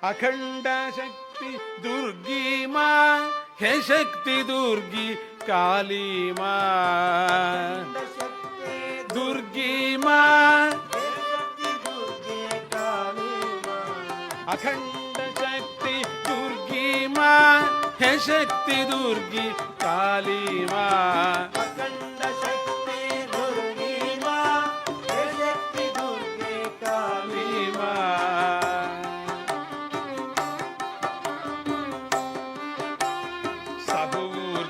अखंड शक्ति दुर्गी माँ हे शक्ति दुर्गी काली माँ दुर्गी माँ अखंड शक्ति दुर्गी माँ हे शक्ति दुर्गी काली माँ अखंड शक्ति दुर्गी माँ हे शक्ति दुर्गे काली माँ सब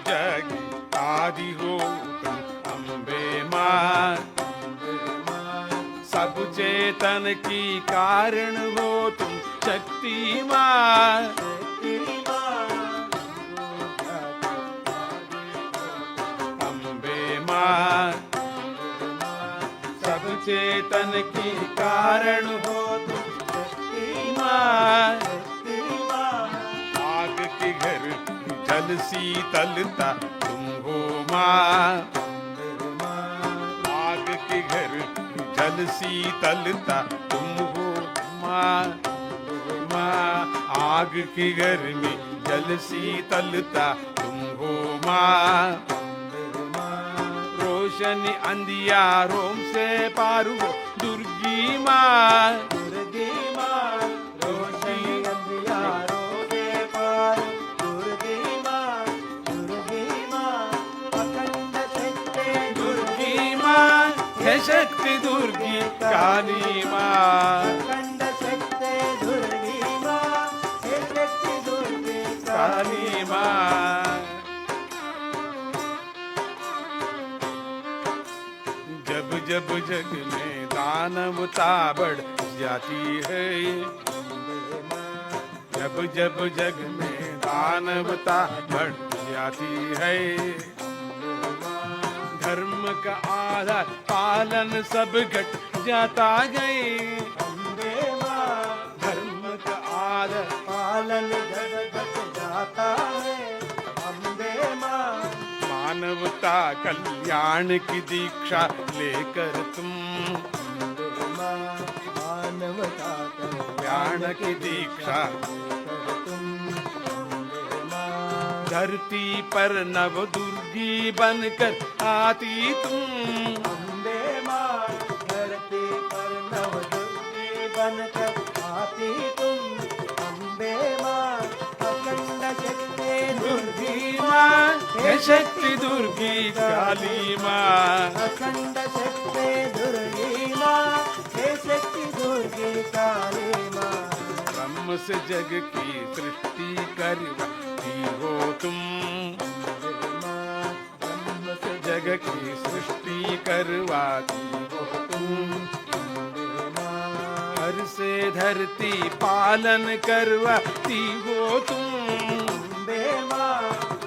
जग आदि हो तुम अम्बे माँ सब चेतन की कारण हो तुम शक्ति माँ अम्बे माँ सब चेतन की कारण हो तुम शक्ति माँ आग के घर जल शीतलता तुम हो माँ आग के घर जल शीतलता तुम हो माँ आग की गर्मी जल शीतलता तुम हो माँ रोशनी अंधियारों से पार हो दुर्गी माँ रोशनी अंधियारों से पार दुर्गी माँ अखंड शक्ति दुर्गी माँ हे शक्ति दुर्गी काली माँ अखंड शक्ति दुर्गी माँ हे शक्ति दुर्गे काली माँ जब जब जग में दानवता बढ़ जाती है जब जब जग में दानवता बढ़ जाती है धर्म का आधार पालन सब घट जाता गए धर्म का आधार पालन घट जाता है अम्बे माँ मानवता कल्याण की दीक्षा लेकर तुम मानवता कल्याण की दीक्षा धरती पर नव दुर्गी बनकर आती तुम अम्बे माँ धरती पर नव दुर्गी बनकर आती तुम अम्बे माँ अखंड शक्ति दुर्गी माँ हे शक्ति दुर्गी काली माँ अखंड शक्ति दुर्गी माँ हे शक्ति दुर्गे काली माँ ब्रह्म से जग की सृष्टि करती हो तुम ब्रह्म से जग की सृष्टि करवाती हो तुम हर से धरती पालन करवाती हो तुम अम्बे माँ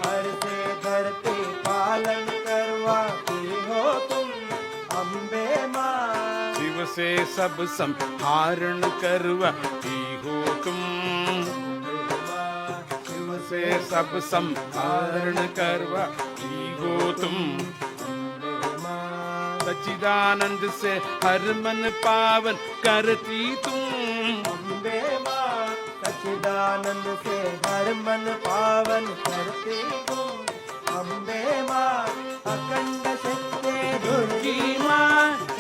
हर से धरती पालन करवाती हो तुम अम्बे माँ शिव से सब संहारण करवाती हो तुम शिव से सब संहारण करवाती हो तुम सच्चिदानंद से हर मन पावन करती तुम अम्बे माँ सच्चिदानंद से हर मन पावन करती तुम अम्बे माँ अखंड शक्ति दुर्गी माँ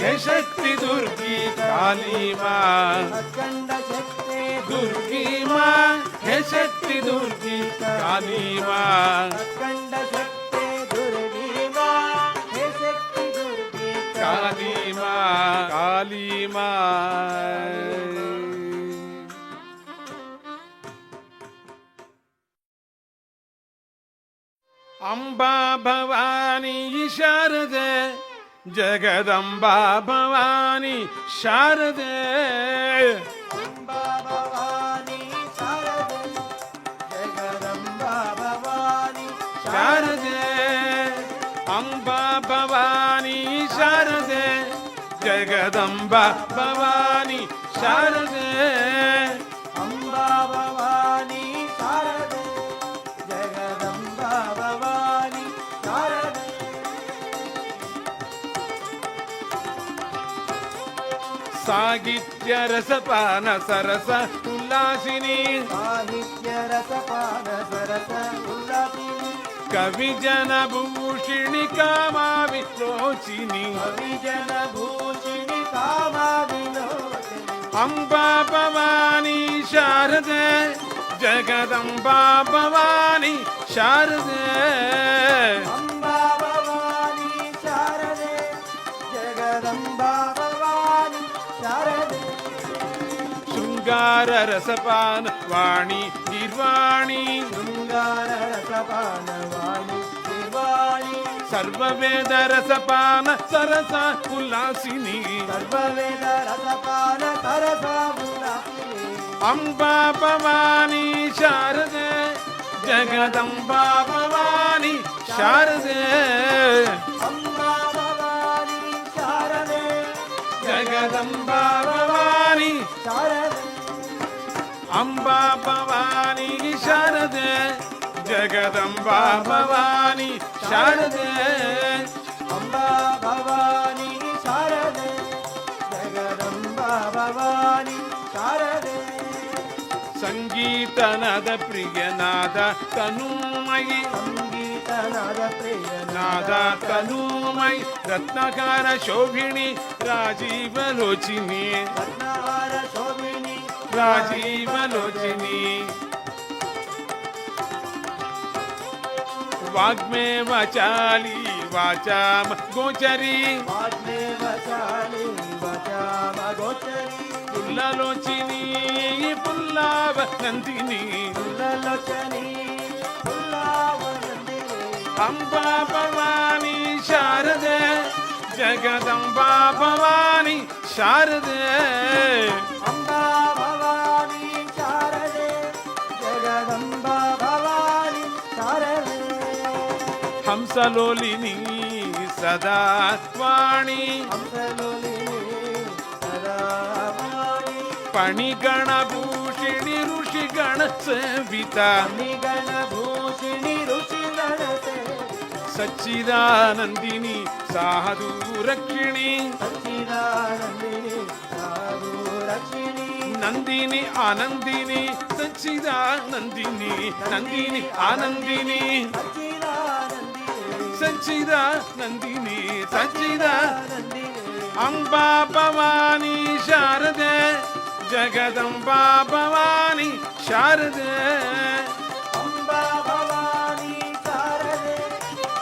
हे शक्ति दुर्गी काली माँ अखंड शक्ति दुर्गी माँ हे शक्ति दुर्गी काली माँ अखंड शक्ति दुर्गी माँ हे शक्ति दुर्गी काली माँ काली माँ अम्बा भवानी शारदे जगदम्बा भवानी शारदे अम्बा भवानी शारदे जगदम्बा भवानी शारदे अम्बा भवानी शारदे जगदम्बा भवानी शारदे अम्बा भवानी शारदे जगदम्बा भवानी शारदे सागित्य रसपान सरस उल्लासिनी साहित्य रसपान सरस उल्लासिनी कविजन भूषिणि कामा विलोचिनी कविजन भूषिणि कामा विलोचिनी अम्बा भवानी शारदे जगदम्बा भवानी शारदे अम्बा भवानी शारदे जगदम्बा भवानी शारदे शृंगार रसपान वाणी निर्वाणी शृंगार रसपान वाणी निर्वाणी सर्ववेद रसपान सरस उल्लासिनी सर्ववेद रसपान सरसा उल्लासिनी अम्बा भवानी शारदे जगदम्बा भवानी शारदे अम्बा भवानी शारदे जगदम्बा भवानी शारदे अम्बा भवानी शारदे जगदम्बा भवानी शारदे अम्बा भवानी शारदे जगदम्बा भवानी शारदे संगीतनाद प्रियनाद तनुमयि संगीतनाद प्रियनाद नाद तनुमयि रत्नकार शोभिनी राजीवलोचिनी रत्नहार शोभिनी राजीवलोचिनी वाग्मे वाचाली वाचाम गोचरी वाग्मे वचाली वचाम गोचरी पुल्ललोचिनी पुल्लाव नंदिनी फुल्ललोचनी फुल्लावनंदिनी अम्बा भवानी शारदे जगदम्बा भवानी शारदे अम्बा भवानी शारदे जगदम्बा भवानी शारदे हंसलोलिनी सदा वाणी हंसलोलिनी सदा वाणी पणिगणभूषिणि ऋषिगण सेविता निगण भूषिणी ऋषिगण से सच्चिदानंदिनी साधु रक्षिणी सच्चिदानंदिनी साधु रक्षिणी नंदिनी आनंदिनी सच्चिदानंदिनी नंदिनी आनंदिनी सच्चिदानंदिनी सच्चिदानंदिनी सच्चिदा नंदिनी अम्बा भवानी शारदे जगदम्बा भवानी शारदे अम्बा भवानी शारदे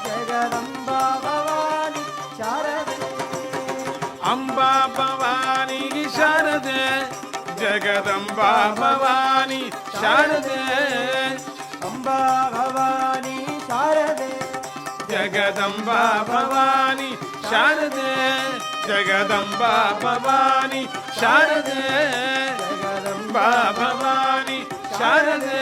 जगदम्बा भवानी शारदे अम्बा भवानी शारदे जगदम्बा भवानी शारदे अम्बा भवानी शारदे जगदम्बा भवानी शारदे जगदम्बा भवानी शारदे जगदम्बा भवानी शारदे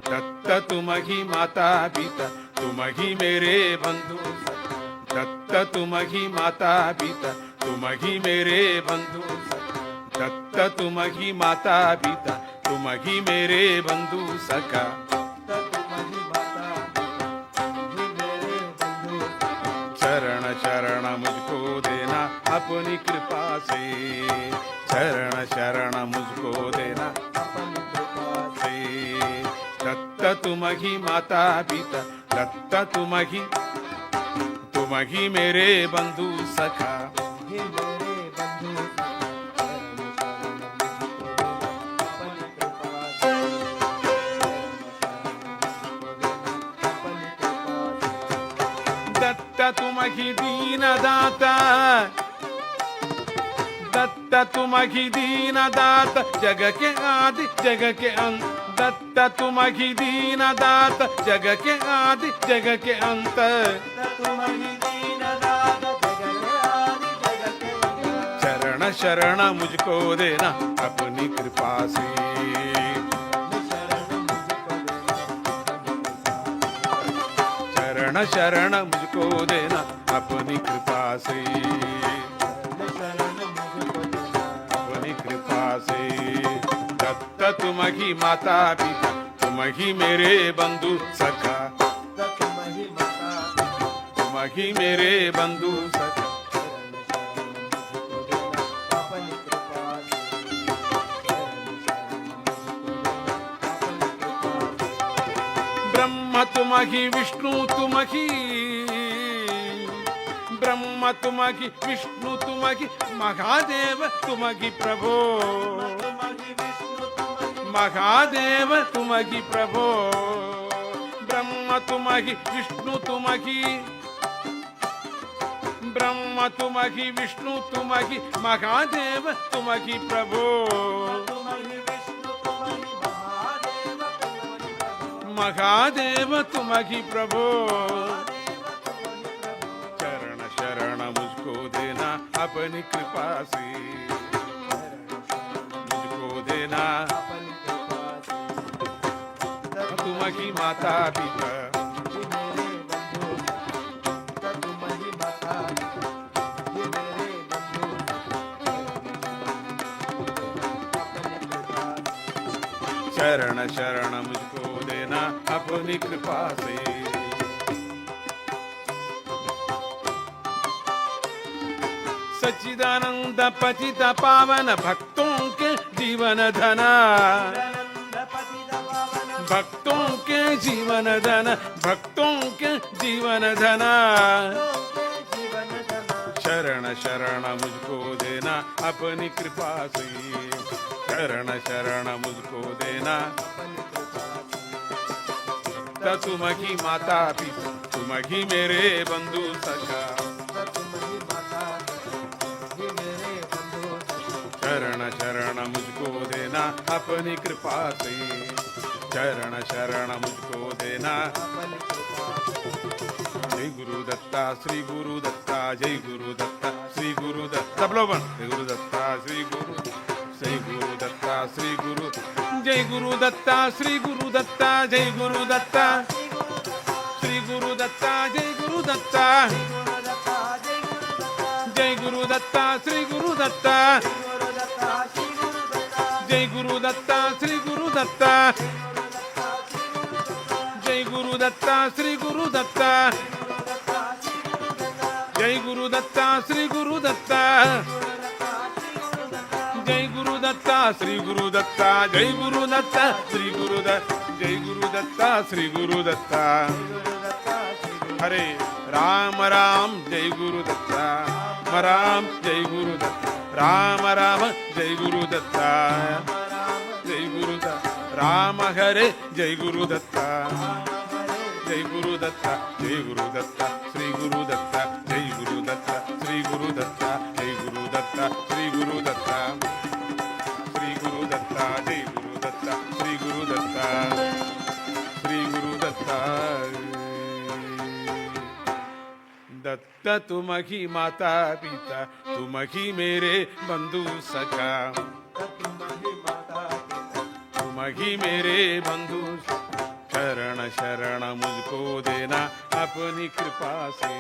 दत्त तुम ही माता पिता तुम ही मेरे बंधु दत्त तुम ही माता पिता तुम ही मेरे बंधु दत्त तुम ही माता पिता तुम ही मेरे बंधु सखा तुम्हारी माता तुम्ही मेरे बंधु शरण शरण मुझको देना अपनी कृपा से शरण शरण मुझको देना अपनी कृपा से दत्त तुम ही माता पिता दत्त तुम ही मेरे बंधु सखा ही मेरे बंधु अपनी कृपा से अपनी कृपा से दत्त तुम ही दीन दाता दत्त तुम ही दीन दाता जग के आदि जग के अंत दत्त तुम ही दीन दाता जग के आदि जग के अंत तुम्हारी दीन दाता जगत आदि जगत के शरण शरण मुझको देना अपनी कृपा से शरण शरण मुझको देना अपनी कृपा से अपनी कृपा से दत्त तुम ही माता पिता तुम ही मेरे बंधु सखा तुम ही माता तुम ही मेरे बंधु सखा अपनी कृपा ब्रह्म तुम ही विष्णु तुम ही ब्रह्म तुम ही विष्णु तुम ही महादेव तुम ही प्रभो महादेव तुम ही प्रभो ब्रह्म तुम ही विष्णु तुम ही ब्रह्म तुम ही विष्णु तुम ही महादेव तुम ही प्रभो महादेव तुम ही प्रभो चरण शरण मुझको देना अपनी कृपा से मुझको देना तुम ही माता पिता शरण शरण मुझको देना अपनी कृपा से सच्चिदानंद पतित पावन भक्तों के जीवन धना भक्तों के जीवन धन भक्तों के जीवन धना शरण शरण मुझको देना अपनी कृपा से शरण शरण मुझको देना तुम ही माता पिता तुम ही मेरे बंधु सखा शरण शरण मुझको देना अपनी कृपा से शरण शरण मुझको देना जय गुरु दत्ता श्री गुरु दत्ता जय गुरु दत्ता श्री गुरु दत्ता सब लोग जय गुरु दत्ता श्री गुरु जय गुरु दत्ता श्री गुरु जय गुरु दत्ता श्री गुरु दत्ता जय गुरु दत्ता श्री गुरु दत्ता जय गुरु दत्ता जय गुरु दत्ता श्री गुरु दत्ता जय गुरु दत्ता श्री गुरु दत्ता जय गुरु दत्ता श्री गुरु दत्ता जय गुरु दत्ता श्री गुरु दत्ता जय गुरु दत्ता श्री गुरु दत्ता जय गुरु दत्ता श्री गुरु दत्ता जय गुरु दत्ता श्री गुरु दत्ता हरे राम राम जय गुरु दत्ता राम जय गुरु दत्ता राम राम जय गुरु दत्ता जय गुरु दत्ता राम हरे जय गुरु दत्ता जय गुरु दत्ता जय गुरु दत्ता श्री गुरु दत्ता जय गुरु दत्ता श्री गुरु दत्ता जय गुरु दत्ता श्री गुरु दत्ता श्री गुरु दत्ता जय गुरु दत्ता श्री गुरु दत्ता श्री गुरु दत्ता दत्त तुम ही माता पिता तुम ही मेरे बंधु सखा तुम ही मेरे बंधु शरण शरण मुझको देना अपनी कृपा से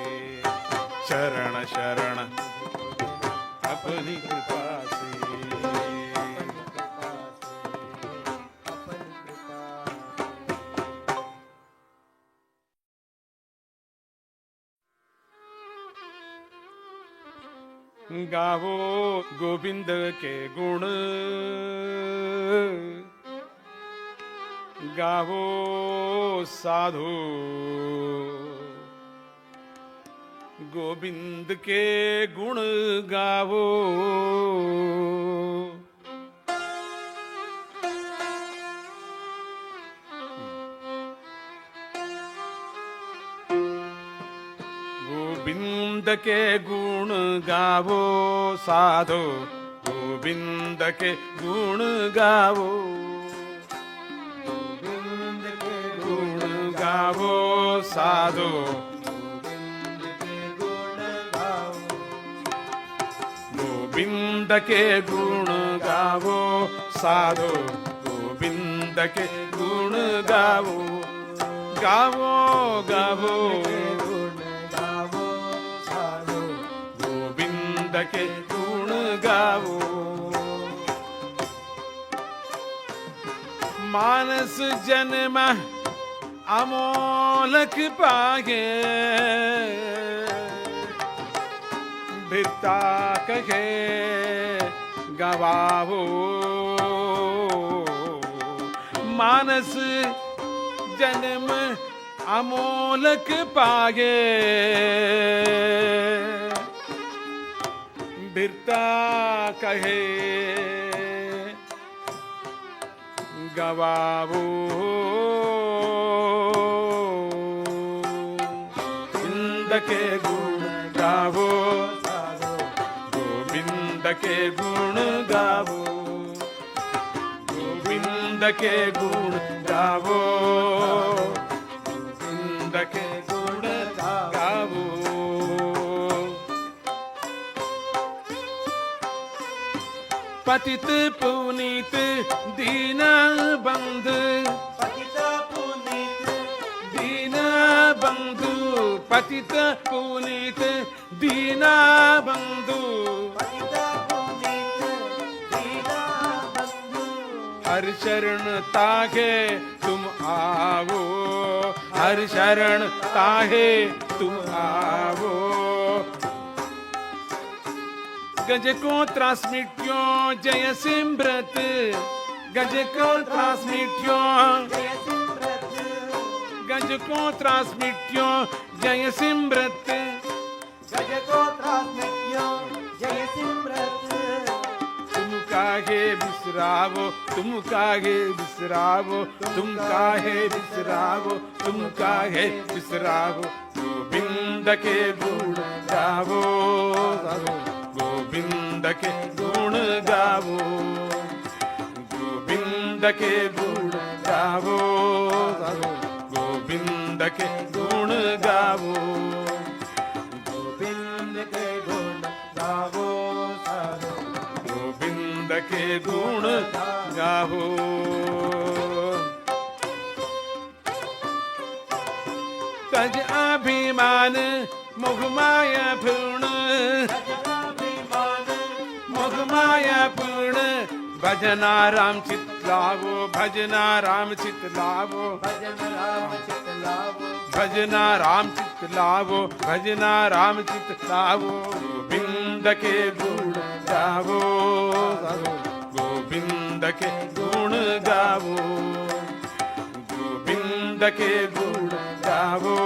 शरण शरण अपनी कृपा से गावो गोविंद के गुण गावो साधु गोविंद के गुण गावो गोविंद के गुण गावो साधो गोविंद के गुण गावो गोविंद के गुण गावो साधो गोविंद के गुण गावो साधो गोविंद के गुण गावो गावो गावो के गुण गावो मानस जन्म अमोलक पागे, भिरता कहे गवावो। मानस जन्म अमोलक पागे, भिरता कहे गवावो। गोविंद के गुण गावो, गोविंद के गुण गावो, गोविंद के गुण गावो, गोविंद के गुण गावो। पतित पुनीत दीन बंधु, पतित पुनीत दीन बंधु, पतित पुनीत दीन बंधु, पतित पुनीत दीन बंधु। हर शरण ताहे तुम आवो, हर शरण ताहे तुम आवो। गज को त्रास मिट्यो जय सिमरत, गज को त्रास मिट्यो, जय सिमरत, गज को त्रास मिट्यो जय सिमरत। गज को त्रास मिट्यो जय सिमरत। तुम काहे बिसरावो, तुम काहे बिसरावो, तुम काहे बिसरावो, तुम काहे बिसरावो। गोविंद के गुण गावो, गोविंद के गुण गावो, गोविंद के गुण गावो, गोविंद के गुण गावो, गोविंद के गुण गावो, गोविंद के गुण गावो। तज अभिमान मोहमाया पूर्ण, मोहमाया पूर्ण। भजना राम चित लावो, भजना राम चित लावो, भजन राम चित लावो, भजना राम चित लावो, भजना राम चित लावो। गोविंद के गुण गावो, गोविंद के गुण गावो, गोविंद के गुण गावो,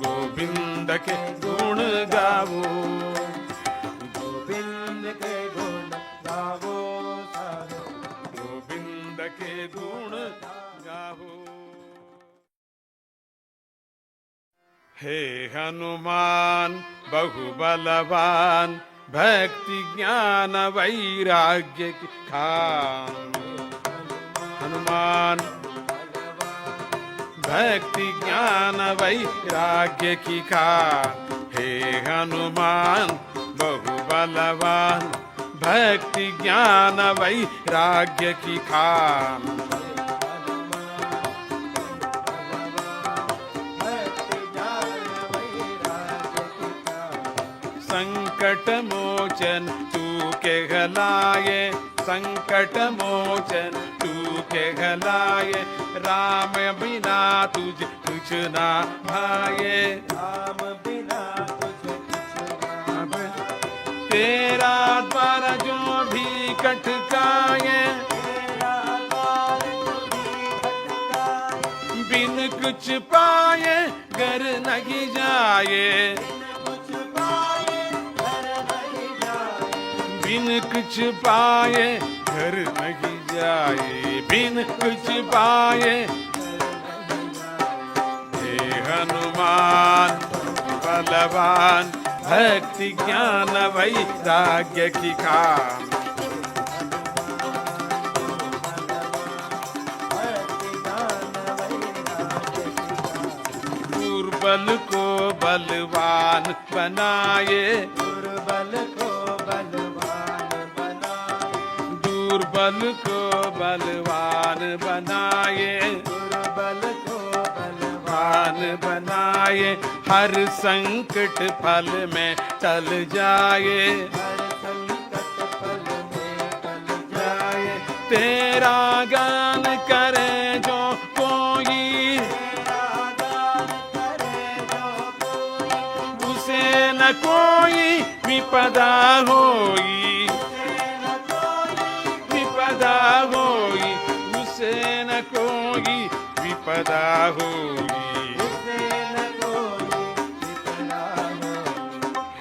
गोविंद के गुण गावो, गोविंद के गुण गावो, गोविंद के गुण गावो। हे हनुमान बहुबलवान, भक्ति ज्ञान वैराग्य की खान। हनुमान भक्ति ज्ञान वैराग्य की खान। हे हनुमान बहुबलवान, भक्ति ज्ञान वैराग्य की खान। संकट मोचन तू कहलाए, संकट मोचन तू कहलाए। राम बिना तुझ कुछ ना भाए, राम बिना तुझे कुछ ना भाए। तेरा द्वार जो भी खटकाए, तेरा द्वार जो भी खटकाए। बिन कुछ पाए घर नहीं जाए, कुछ पाए घर नहीं जाए, बिन कुछ पाए घर नहीं जाए, बिन कुछ पाए। हे हनुमान बलवान, भक्ति ज्ञान वैराग्य की खान। दुर्बल को बलवान बनाए, दुर्बल को बलवान बनाए, दुर्बल को बलवान बनाए, दुर्बल को बलवान बनाए। हर संकट फल में टल जाए, हर संकट फल में टल जाए। तेरा गान न कोई विपदा होई, विपदा होई, उसे न कोई विपदा होई।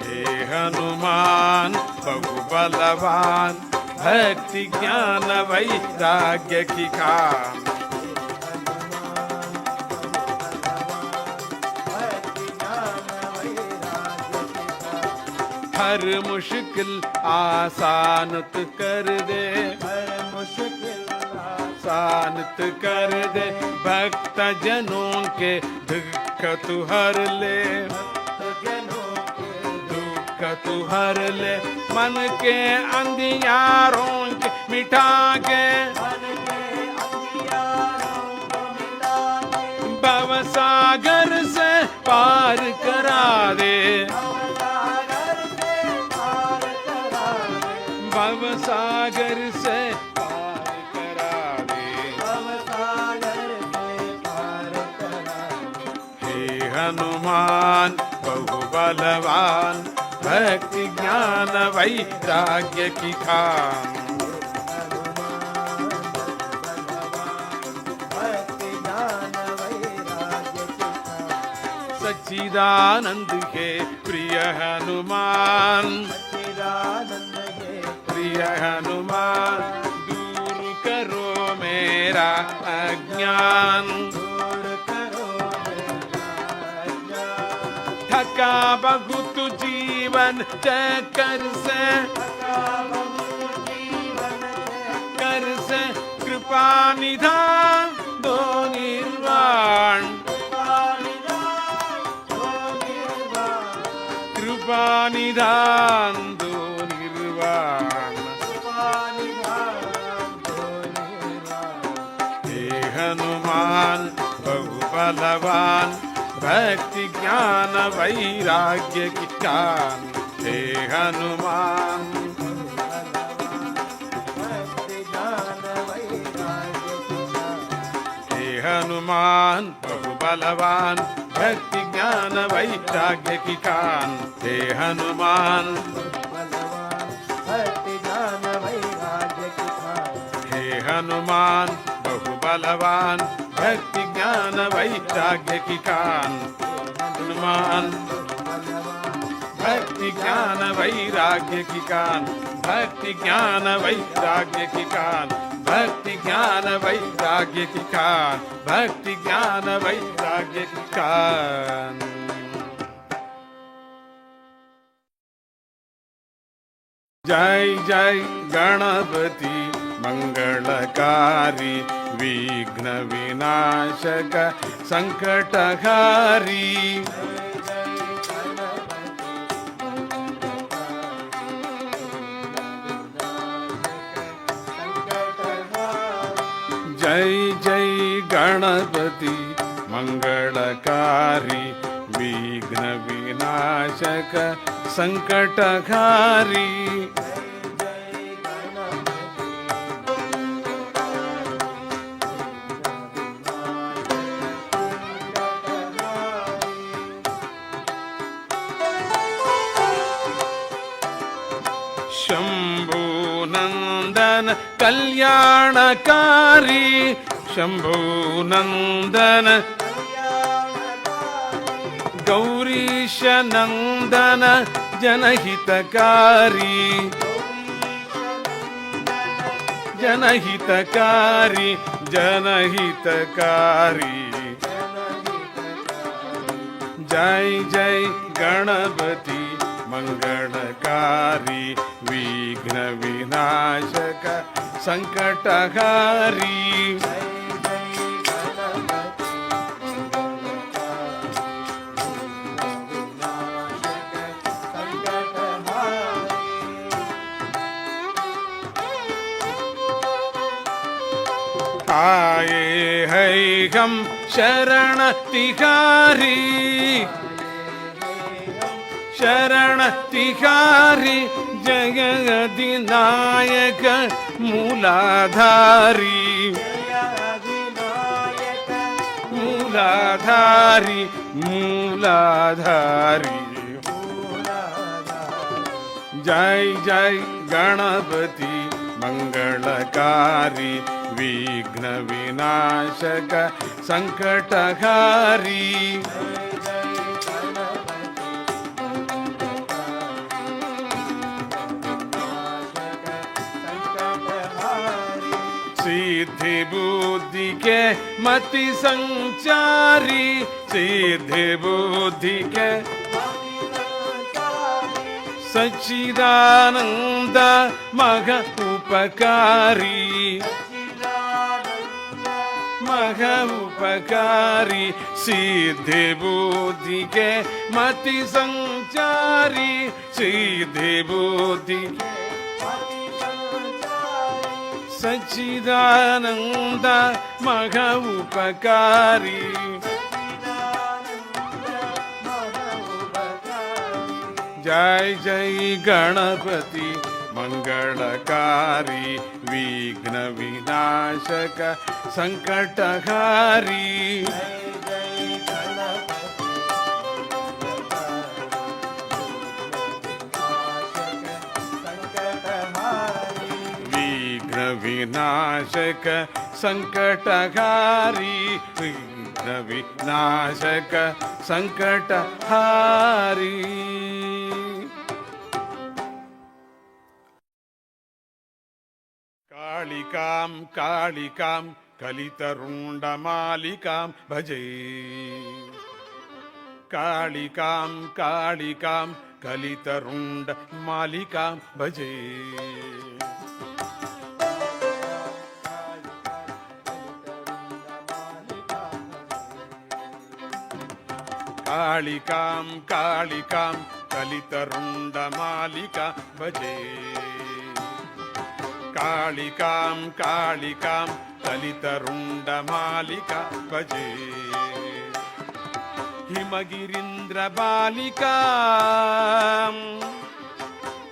हे हनुमान बहुबलवान, भक्ति ज्ञान वैराग्य की खान। हर मुश्किल आसानत कर दे, हर मुश्किल आसानत कर दे, भक्त जनों के दुख तू हर ले, दुख तू हर ले, मन के अंधियारों के मिटा के, भवसागर से पार करा दे, भवसागर से पार करा दे, हे हनुमान बहुबलवान, भक्ति ज्ञान वैराग्य की खान। सच्चिदानंद के प्रिय हनुमान, प्रिय हनुमान, दूर करो मेरा अज्ञान, थका बहुत जीवन चक्कर से, कर से कृपा निधान दो निर्वाण, कृपा निधान दो निर्वाण। हे हनुमान बहुबलवान, भक्ति ज्ञान वैराग्य की खान। हे हनुमान हनुमान बहुबलवान, भक्ति ज्ञान वैराग्य की खान। हे हनुमान हे हनुमान बहुबलवान, भक्ति ज्ञान वैराग्य की खान। हनुमान भक्ति ज्ञान वैराग्य की खान, भक्ति ज्ञान वैराग्य की खान, भक्ति ज्ञान वैराग्य की खान, भक्ति ज्ञान वैराग्य की खान। जय जय गणपति मंगलकारी, विघ्न विनाशक संकटहारी। जय जय गणपति मंगलकारी, विघ्न विनाशक संकटहारी। शंभु नंदन कल्याणकारी, शंभु नंदन गौरीश नंदन जनहितकारी, जनहितकारी जनहितकारी। जय जय गणपति मंगलकारी, विघ्न विनाशक संकटहारी। आए है हम शरण तिहारी, शरण तिहारी, जगदिनायक मूलाधारी, मूलाधारी मूलाधारी। जय जय गणपति मंगलकारी विघ्न विनाशक संकटहारी सिद्धि बुद्धि के मति संचारी सिद्धि बुद्धि के सच्चिदानंद मह उपकारी मह उपकारी सिद्धि बुद्धि के मति संचारी सिद्धि बुद्धि सच्चिदानंद मह उपकारी जय जय गणपति मंगलकारी विघ्न विनाशक संकटहारी विघ्न विनाशक संकटहारी विघ्न विनाशक संकटहारी कालिकां कालिकां कलितरुण्डमालिकां भजे कालिकां कालिकां कलितरुण्डमालिकां भजे कालिकां कालिकां कलितरुण्डमालिकां भजे कालिकां कालिकां कलितरुण्डमालिकां भजे हिमगिरीन्द्रबालिकां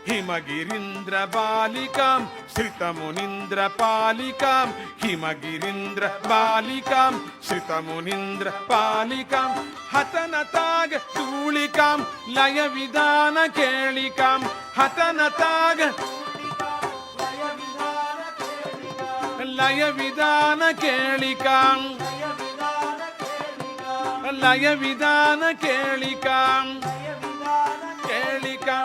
हिमगिरीन्द्रबालिकां श्रितमुनीन्द्रपालिकां हिमगिरीन्द्रबालिकां श्रितमुनीन्द्रपालिकां हतनताग तूलिकां लयविधानकेलिकां हतनताग लयविधानकेलिकां लयविधानकेलिकां केलिकां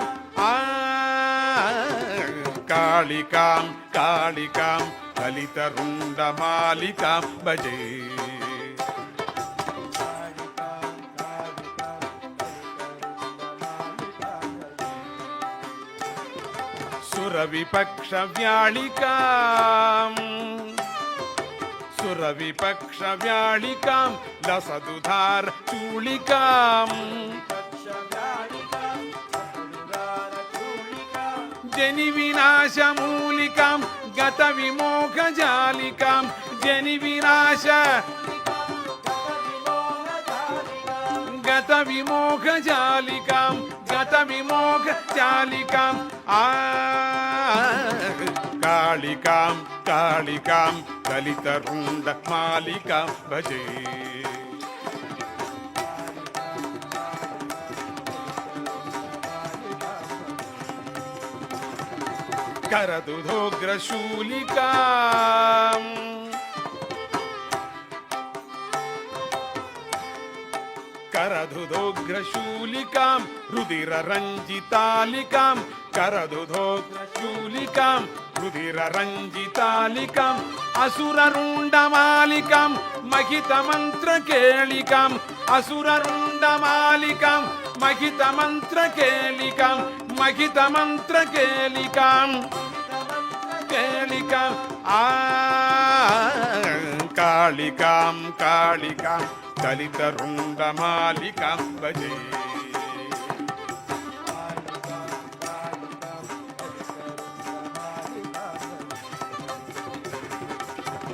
कालिकां कालिकां कलितरुण्डमालिकां भजे सुरविपक्षव्याळिकां सुरविपक्षव्याळिकां लसदुधार चूलिकां जनिविनाशमूलिकां गतविमोहजालिकां जनिविनाश गतविमोहजालिकां गतविमोहजालिकां कालिकां कालिकां कलितरुण्डमालिकां भजे करदुधोग्रशूलिकां करदुधोग्रशूलिकां रुधिररञ्जितालिकां करदुधोग्रशूलिकां रुधिररञ्जितालिकाम् असुररुण्डमालिकां महितमन्त्रकेलिकाम् असुररुण्डमालिकां महितमन्त्रकेलिकां महितमन्त्रकेलिकां केलिकां कालिकां कालिकां कलितरुण्डमालिकां भजे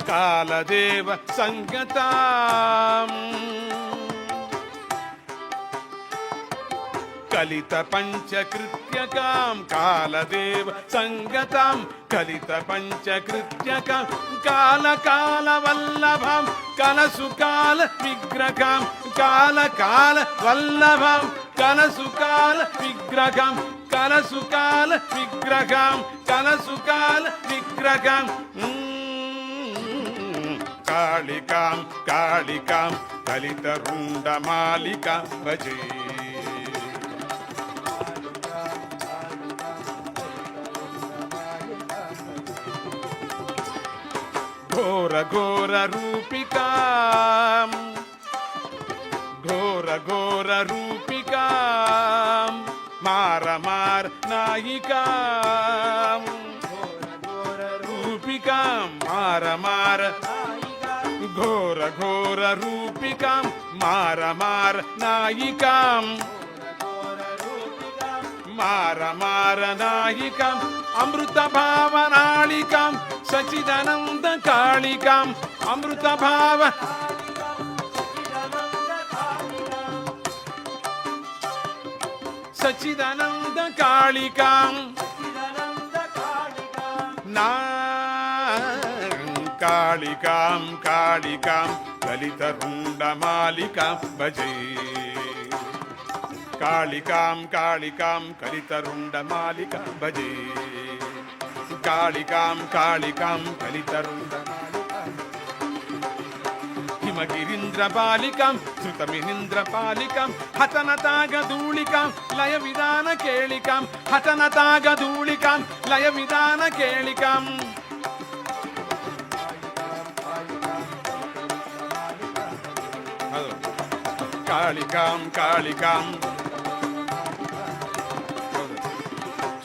कालदेव संगतां कलितपञ्चकृत्यकां कालदेव संगतां कलितपञ्चकृत्यकां कालकालवल्लभां कलसुकालविग्रहां कालकालवल्लभां కలసు కాల విగ్రహం కలసు కాల విగ్రహం కలసు కాల విగ్రహం కాళికాం కాళికాం కలిత రుండమాలిక భజే ఘోర ఘోర రూపికాం ఘోర ఘోర రూపికాం మార మార నాయికాం ఘోర రూపికాం మార మార ఘోర ఘోర రూపికాం మార మార నాయికాం మార మార నాయికాం అమృత భావనాళికాం సచిదానంద కాళికాం అమృత భావ సచిదానంద కాళికాం నా కాళికాం కాళికాం లలిత రుండమాలికాం భజే కాళికాం కాళికాం కలిత రుండమాలికాం భజే కాళికాం కాళికాం కలిత రుండమాలికాం హిమగిరీంద్ర బాలికాం శ్రుతమినింద్ర పాలికాం హతనతాగధూళికాం లయ విధాన కేళికాం హతనతాగధూళికాం లయ విధాన కేళికాం కాళికాం కాళికాం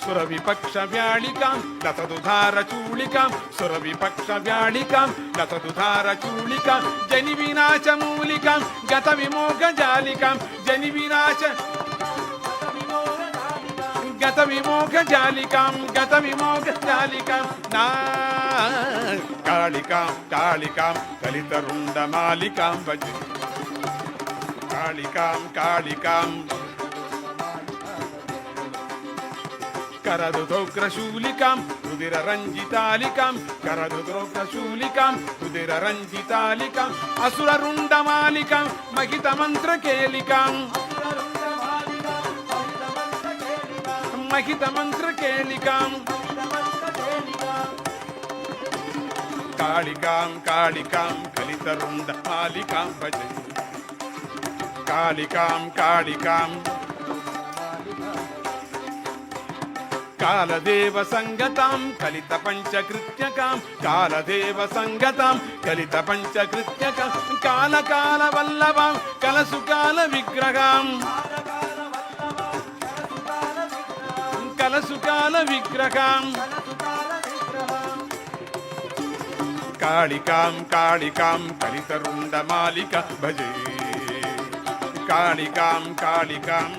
సురవిపక్ష వ్యాళికాం లతదుధార చూళికాం సురవిపక్ష వ్యాళికాం లతదుధార చూళికాం జని వినాశ మూలికాం గత విమోగ జాలికాం జని వినాశ గత విమోగ జాలికాం గత విమోగ జాలికాం నా కాళికాం కాళికాం కలిత రుండమాలికాం భజే కాళికాం కాళికాం కరదుద్రశూలికాం రుదిర రంజితాలికాం కరదుద్రశూలికాం రుదిర రంజితాలికాం అసుర రుండమాలికాం మహిత మంత్ర కేళికాం మహిత మంత్ర కేళికాం కాళికాం కాళికాం కలిత రుండమాలికాం భజే కాళికాం కాళికాం కాలదేవ సంగతాం కలిత పంచకృత్యకాం కాలదేవ సంగతాం కలిత పంచకృత్యకాం కాలకాల వల్లభాం కలసు కాల విగ్రహాం కలసు కాల విగ్రహాం కాళికాం కాళికాం కలిత రుండమాలిక భజే కాళికాం కాళికాం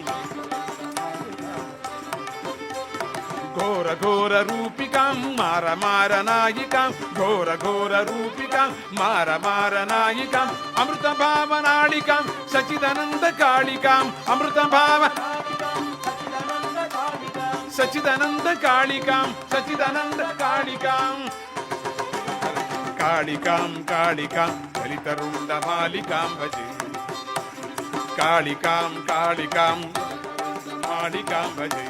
ఘోర ఘోర రూపికాం మార మార నాయికాం ఘోర ఘోర రూపికాం మార మార నాయికాం అమృత భావనాళికాం సచిదానంద కాళికాం అమృత భావ సచిదానంద కాళికాం సచిదానంద కాళికాం కాళికాం కాళికాం కలిత రుండమాలికాం భజే కాళికాం కాళికాం మాలికాం భజే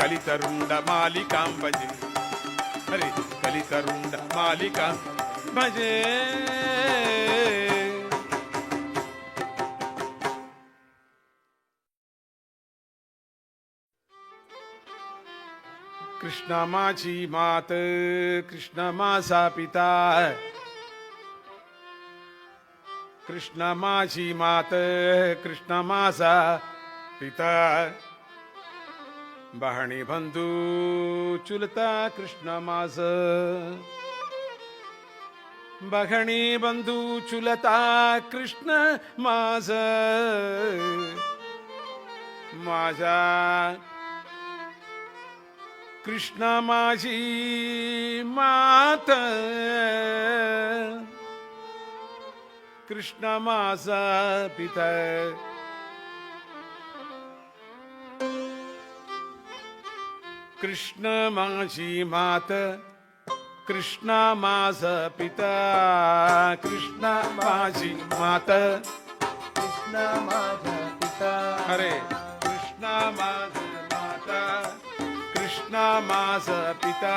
కలిత రుండమాలికాం భజే హరే కలిత రుండమాలికాం భజే కృష్ణ మాచి మాత కృష్ణ మాసా పితా కృష్ణ మాచి మాత కృష్ణ మాసా పితా बहणी बंधु चुलता कृष्ण मास बहणी बंधु चुलता कृष्ण मास माझा कृष्ण माझी मात कृष्ण मासा पिता कृष्ण माझी मात कृष्ण मास पिता कृष्ण माझी मात कृष्ण माझा पिता माता हरे कृष्णा माझ माता कृष्णा माझ पिता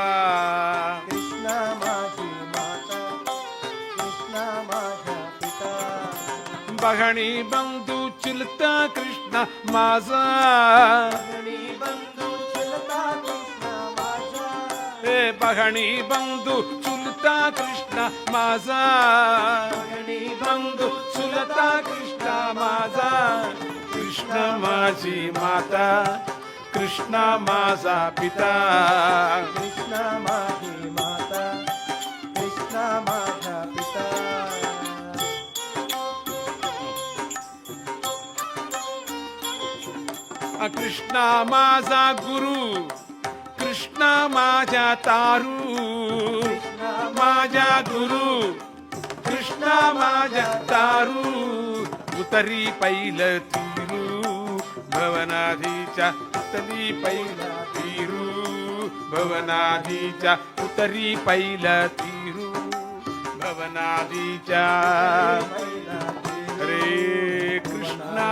कृष्णा माझी माता कृष्णा माझा पिता बघणी बंधू चुलता कृष्ण माझा बघणी बंधू चुलता कृष्ण माझा हे बघणी बंधू चुलता कृष्ण माझा बघणी बंधू चुलता कृष्ण माझा कृष्ण माझी माता कृष्ण माझा पिता कृष्णा माझी माता कृष्णा माझा पिता कृष्णा माझा गुरु कृष्णा माझा तारू माझा गुरु कृष्णा माझा तारू उतरी पैल तीरू भवनाधीच्या उतरी पैल तीरू भवनाधीच्या उतरी पैल तीरू भवनाधीच्या हरे कृष्णा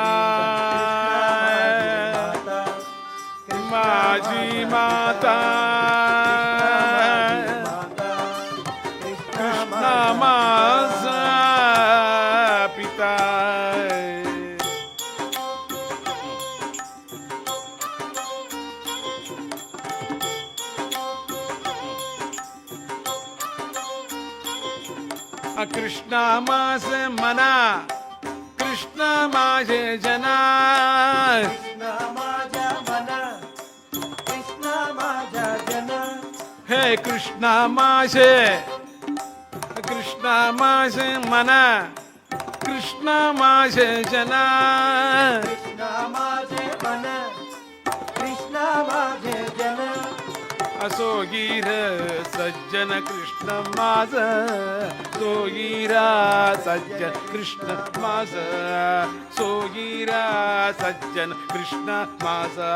माझी माता कृष्णा माझा पिता कृष्णा माझ मना कृष्णा माझे जना कृष्णा माझा मना कृष्णा माझा जन हे कृष्णा माझे मना कृष्णा माझे जना कृष्णा माझे मन कृष्णा माझे जन असोगीर सज्जन कृष्ण माझ सोगीरा सज्जन कृष्ण माझ सोगीरा सज्जन कृष्ण माझा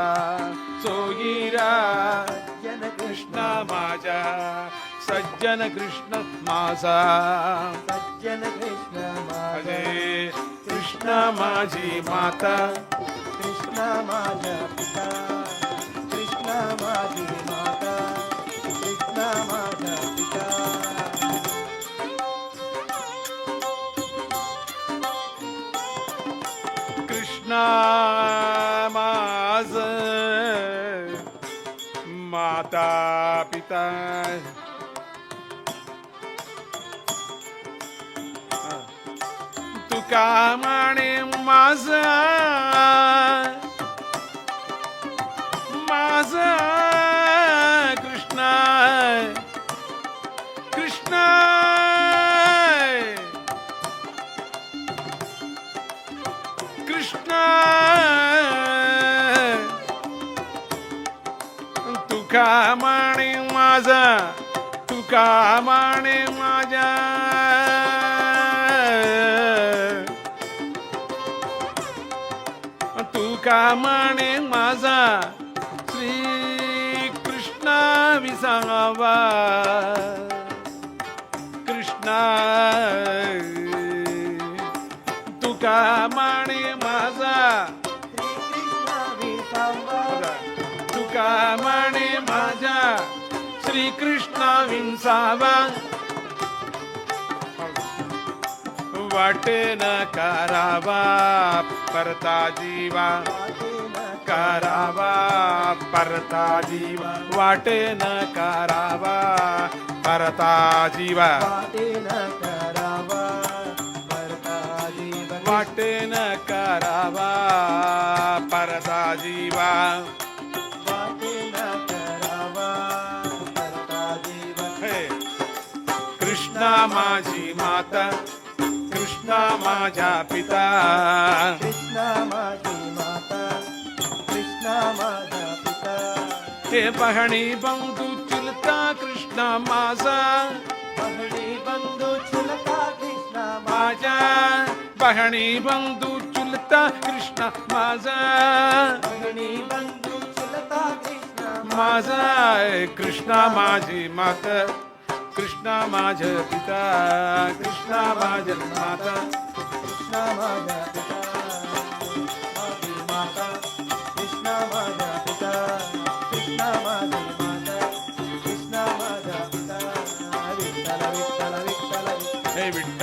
सोगीरा जन कृष्ण माझा सज्जन कृष्ण माझा सज्जन कृष्ण माझा हरे कृष्ण माझी माता कृष्णा माझा पिता कृष्णा माझी माता कृष्णा माझा पिता कृष्णा माझ माता पिता तुका माने माझा कृष्णा कृष्णा कृष्णा तुका माने माझा तुका माने माझा तुका माने माझा श्री कृष्णा विसावा कृष्णा तुका माने माझा श्री कृष्णा विसावा तुका माने माझा श्री कृष्णा विंसावा वाटे न करावा परता जीवा करावा परता जीवा वाटे न करावा परता जीवा वाटे न करावा करता जीव वाटे न करावा परता जीवा वाटे न करावा करता जीव हे कृष्णा माझी माता कृष्णा माझा पिता कृष्णा माझी माता कृष्णा माझा पिता हे बहणी बंधू चुलता कृष्णा माझा बहणी बंधू चुलता कृष्णा माझा बहणी बंधू चुलता कृष्णा माझा बहणी बंधू चुलता कृष्णा माझा कृष्णा माझी माता कृष्णा माझ पिता कृष्णा माझ माता कृष्णा माझा पिता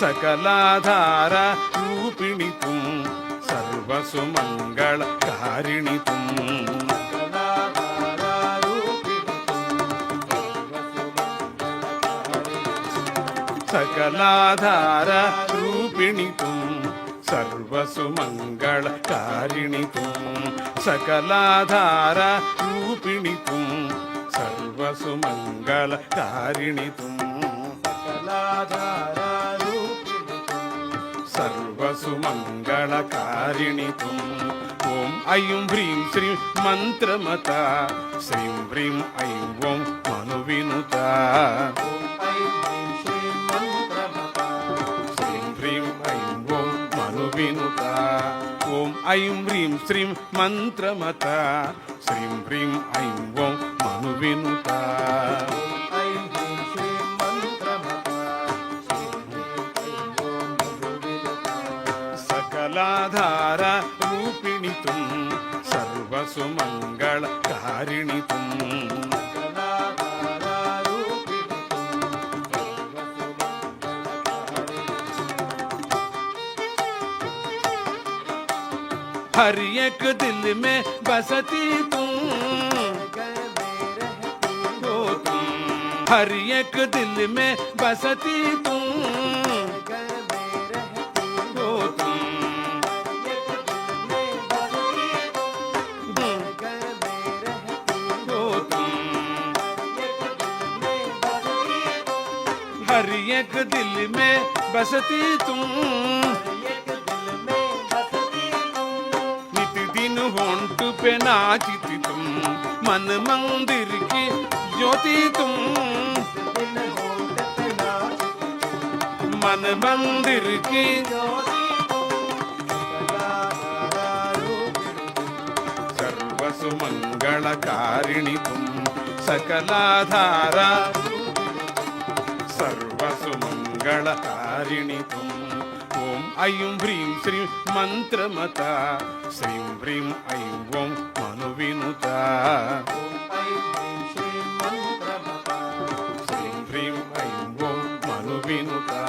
सकलाधार रूपिणी तुम सर्वसुमंगल कारिणी तुम सकलाधार रूपिणी तुम सर्वसुमंगल कारिणी तुम सकलाधार रूपिणी तुम सर्वसुमंगल कारिणी तुम सर्वसुमंगल कारिणी तुम ओम ऐं ह्रीं श्रीं मंत्रमता श्रीं ह्रीं ऐं ओं मनुविनुता विनुता ओम ऐं ह्रीं श्रीं मंत्रमता श्रीं ह्रीं ऐं ओं मनुविनुता सकलाधार रूपिणी तुम सर्वसुमंगल कारिणी तुम हर एक दिल में बसती तुम हो तुम हर एक दिल में बसती तुम हो तुम हो तुम हर एक दिल में बसती तुम होंठ पे नाचती तुम मन मंदिर की ज्योति तुम मन मंदिर की सर्वसुमंगल कारिणी तुम सकलाधार सर्वसुमंगल कारिणी तुम ओम ऐं ह्रीं श्रीं मंत्रमता श्रीं ह्रीं ऐं ओं मनुविनुता श्रीं ह्रीं ऐं ओं मनुविनुता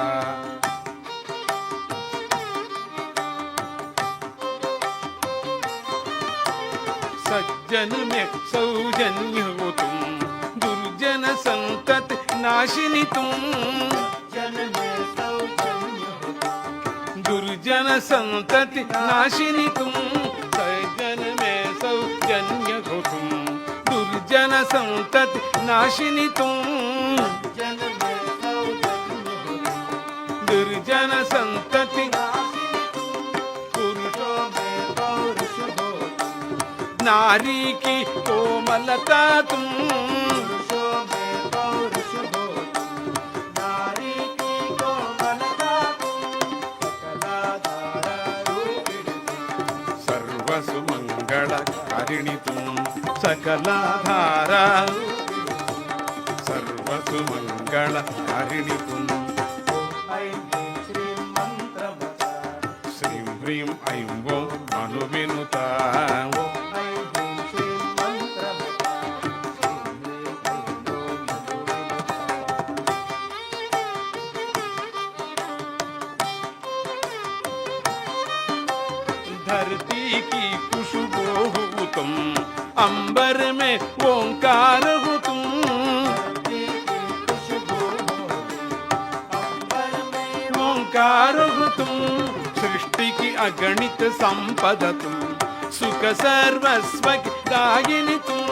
सज्जन में सौजन्य हो तुम दुर्जन संतत नाशिनी तुम दुर्जन संतति नाशिनी तुम सज्जन में सौजन्य हो तुम दुर्जन संतति नाशिनी तुम दुर्जन संतति पुरुषों में पौरुष हो नारी की कोमलता तुम सर्वसुमंगल कारिणी तुम सकलाधार सर्वसुमंगल कारिणी तुम श्रीं ह्रीं ऐं ओं मनुविनुता धरती की खुशबू हो तुम अंबर में ओंकार हो तुम ओंकार हो तुम सृष्टि की अगणित संपदा तुम सुख सर्वस्व की दायिनी तुम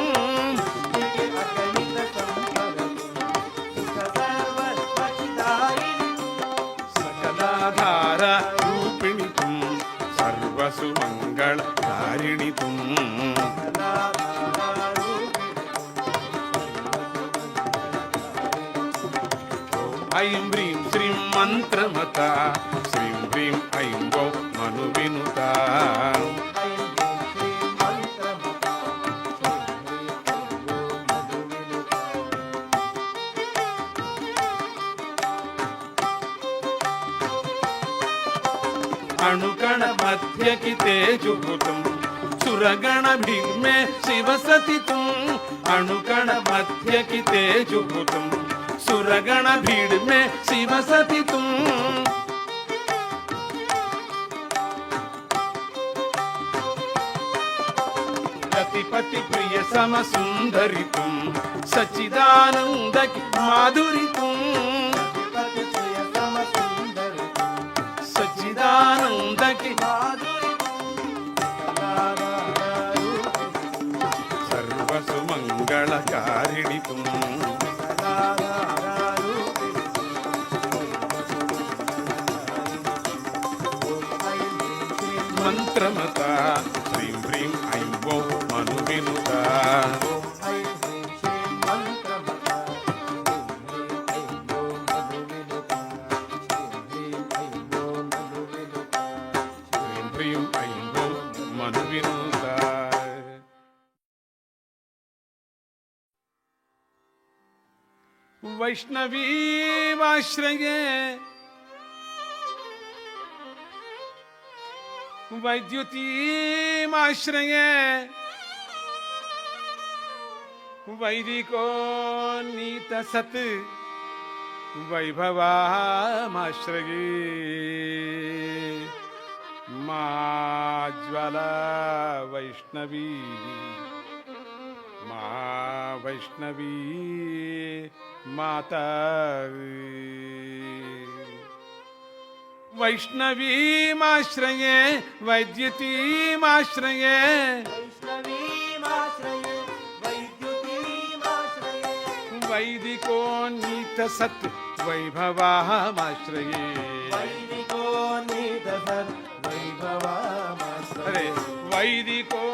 सकलाधार रूपिणी तुम सर्वसुमंगल कारिणी तुम ऐं ह्रीं श्रीं मंत्रमता श्रीं ह्रीं ऐं ओं मनुविनुता अणुकण मध्य की तेजु तुम सुरगण भीड़ में शिव सती तुम अणुकण मध्य की तेजु तुम सुरगण भीड़ में शिव सती तुम पतिप्रिय समसुन्दरितुं सच्चिदानन्दकि माधुरितुं सच्चिदानन्दकि सर्वसुमङ्गलकारिणितुं मंत्रमता श्रीं ह्रीं ऐं ओं मनुविनुता श्रीं ह्रीं ऐं ओं मनुविनुता वैष्णवीवाश्रये वैद्युतीमाश्रये वैदिको नीतसत् वैभवामाश्रये मा ज्वाला वैष्णवी मा वैष्णवी माता वैष्णवीमाश्रये वैद्युतीमाश्रये वैदिको नीतसत् वैभवामाश्रये अरे वैदिको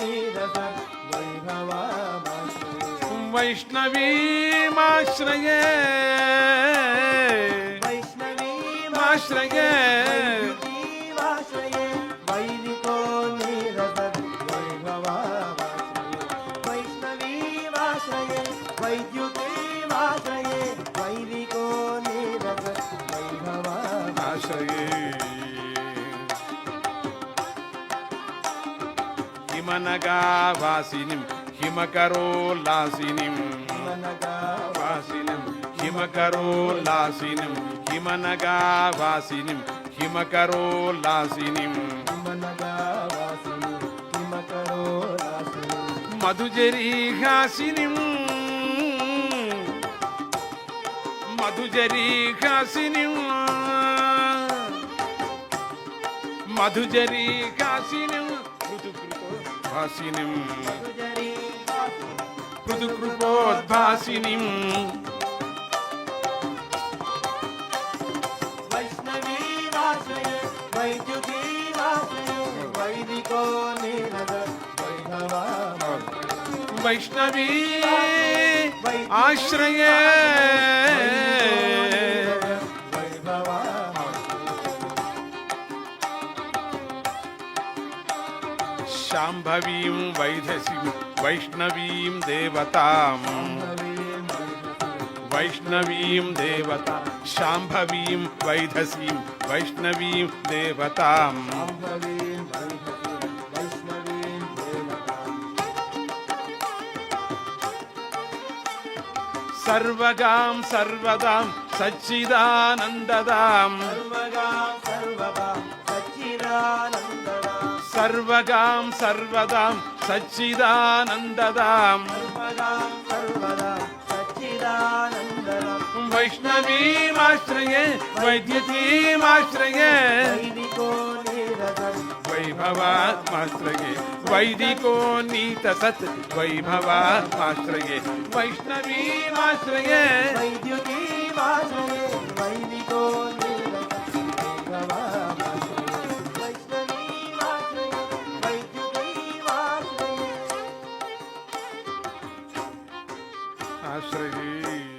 नीतसत् वैभवामाश्रये वैष्णवीमाश्रये वैष्णवीमाश्रये वैदिको नीरसत् वैभवामाश्रये वैष्णवीमाश्रये वैद्युतीमाश्रये वैदिको नीरसत् वैभवामाश्रये हिमनगावासिनीं हिमकरोल्लासिनीं हिमकरोल्लासिनीं हिमनगावासिनीं हिमकरोल्लासिनीं मधुजरीहासिनीं मधुजरीहासिनीं मधुजरीहासिनीं पृथुकृपोद्भासिनीं वैष्णवीमाश्रये वैद्युतीमाश्रये वैदिको नीरसत् वैभवामाश्रये वैष्णवी आश्रये शाम्भवीं वैधसीं वैष्णवीं देवतां वैष्णवीं देवता शाम्भवीं वैधसीं वैष्णवीं देवतां सर्वगां सर्वदां सच्चिदानन्ददां सर्वगां सर्वदां सच्चिदानन्ददां वैष्णवीमाश्रये वैद्युतीमाश्रये वैभवामाश्रये वैदिको नीतसत् वैभवामाश्रये वैष्णवीमाश्रये वैद्युतीमाश्रये वैदिको आश्रये